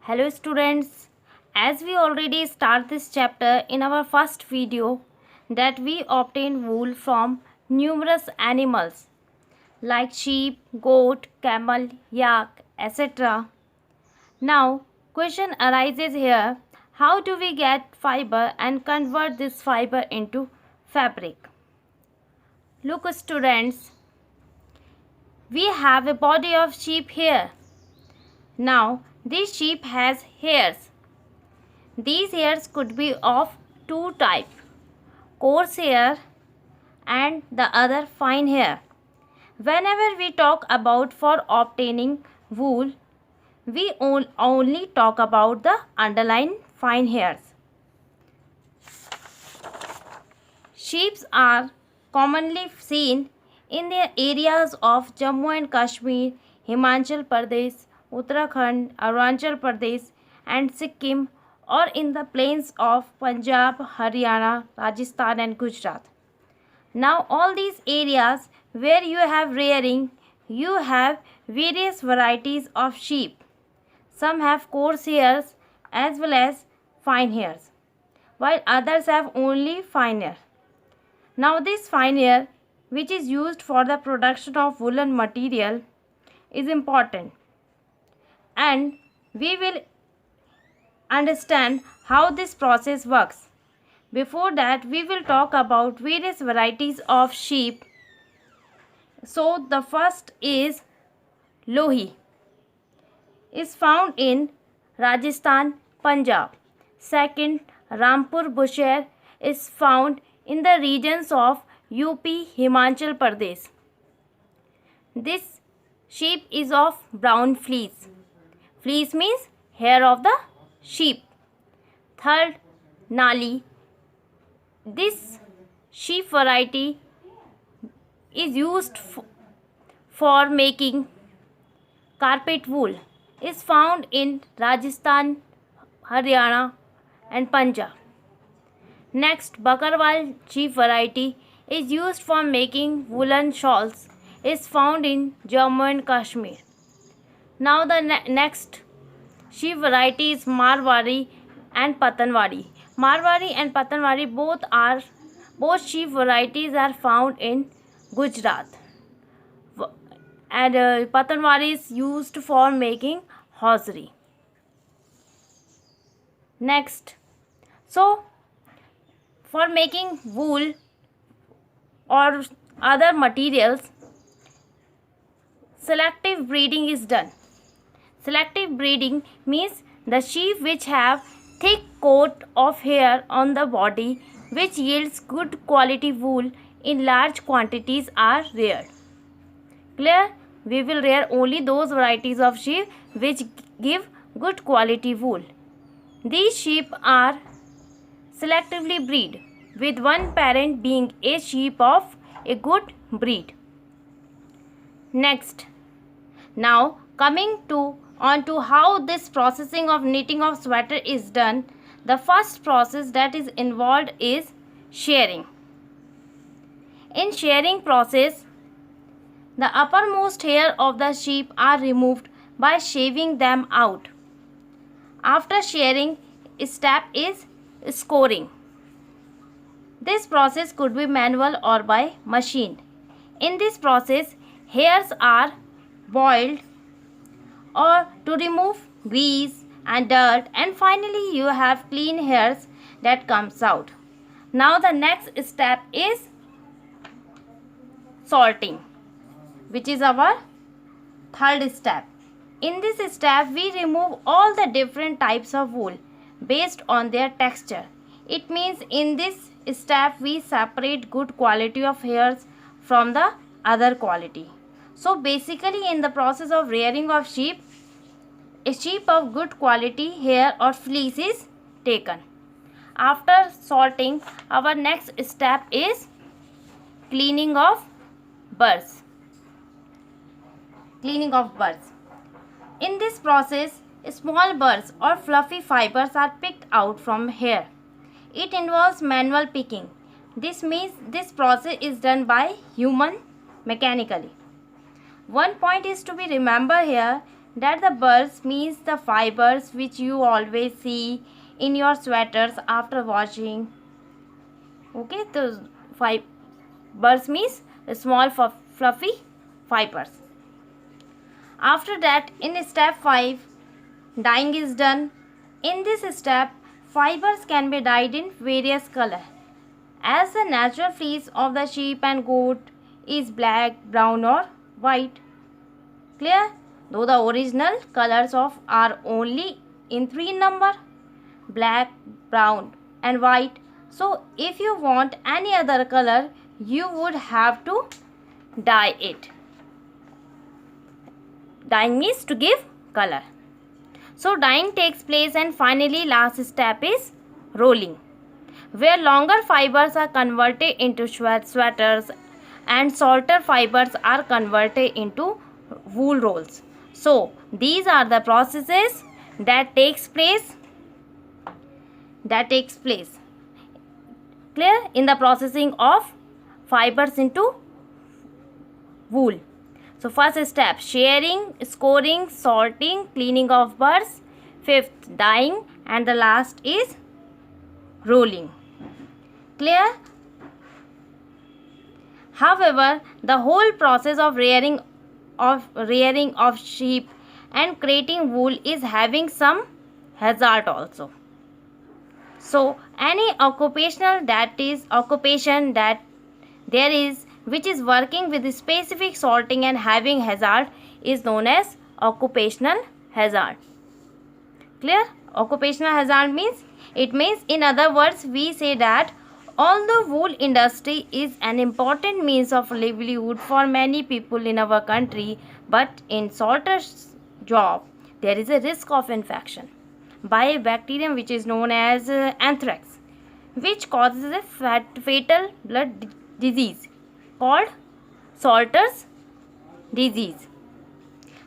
Hello students, as we already start this chapter in our first video that we obtain wool from numerous animals like sheep, goat, camel, yak, etc. Now question arises here, how do we get fiber and convert this fiber into fabric? Look students, we have a body of sheep here. Now this sheep has hairs. These hairs could be of two types, coarse hair and the other fine hair. Whenever we talk about for obtaining wool, we only talk about the underlying fine hairs. Sheep are commonly seen in the areas of Jammu and Kashmir, Himachal Pradesh, Uttarakhand, Arunachal Pradesh and Sikkim, or in the plains of Punjab, Haryana, Rajasthan and Gujarat. Now all these areas where you have rearing, you have various varieties of sheep. Some have coarse hairs as well as fine hairs, while others have only fine hair. Now this fine hair, which is used for the production of woolen material, is important, and we will understand how this process works. Before that, we will talk about various varieties of sheep. So the first is Lohi, is found in Rajasthan, Punjab. Second, Rampur Bushehr is found in the regions of UP, Himachal Pradesh. This sheep is of brown fleece. Fleece means hair of the sheep. Third, Nali. This sheep variety is used for making carpet wool. Is found in Rajasthan, Haryana and Punjab. Next, Bakarwal sheep variety is used for making woolen shawls. Is found in Jammu and Kashmir. Now the next sheep variety is Marwari and Patanwari. Marwari and Patanwari both sheep varieties are found in Gujarat. And Patanwari is used for making hosiery. Next, so for making wool or other materials, selective breeding is done. Selective breeding means the sheep which have thick coat of hair on the body which yields good quality wool in large quantities are reared. Clear? We will rear only those varieties of sheep which give good quality wool. These sheep are selectively bred, with one parent being a sheep of a good breed. Next, now coming on to how this processing of knitting of sweater is done, the first process that is involved is shearing. In shearing process, the uppermost hair of the sheep are removed by shaving them out. After shearing, step is scoring. This process could be manual or by machine. In this process, hairs are boiled or to remove grease and dirt, and finally you have clean hairs that comes out. Now the next step is sorting, which is our third step. In this step, we remove all the different types of wool based on their texture. It means in this step, we separate good quality of hairs from the other quality. So basically in the process of rearing of sheep, a sheep of good quality hair or fleece is taken. After sorting, our next step is cleaning of burrs. Cleaning of burrs. In this process, small burrs or fluffy fibers are picked out from hair. It involves manual picking. This means this process is done by human mechanically. One point is to be remembered here that the burrs means the fibers which you always see in your sweaters after washing. Okay, so burrs means small fluffy fibers. After that, in step 5, dyeing is done. In this step, fibers can be dyed in various colors. As the natural fleece of the sheep and goat is black, brown or white. Clear? Though the original colors of are only in 3 in number, black, brown and white. So if you want any other color, you would have to dye it. Dyeing means to give color. So dyeing takes place, and finally last step is rolling, where longer fibers are converted into sweaters and shorter fibers are converted into wool rolls. So these are the processes that takes place clear in the processing of fibers into wool. So first step, shearing, scoring, sorting, cleaning of burrs. 5th, dyeing, and the last is rolling. Clear? However, the whole process of rearing of sheep and creating wool is having some hazard also. So any occupation that there is which is working with specific sorting and having hazard is known as occupational hazard. Clear? Occupational hazard means, it means, in other words, we say that although wool industry is an important means of livelihood for many people in our country, but in sorter's job there is a risk of infection by a bacterium which is known as anthrax, which causes a fatal blood disease called Salter's disease.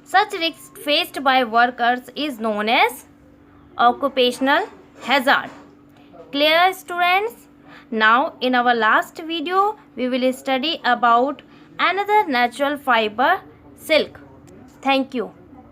Such risk faced by workers is known as occupational hazard. Clear, students? Now in our last video we will study about another natural fiber, silk. Thank you.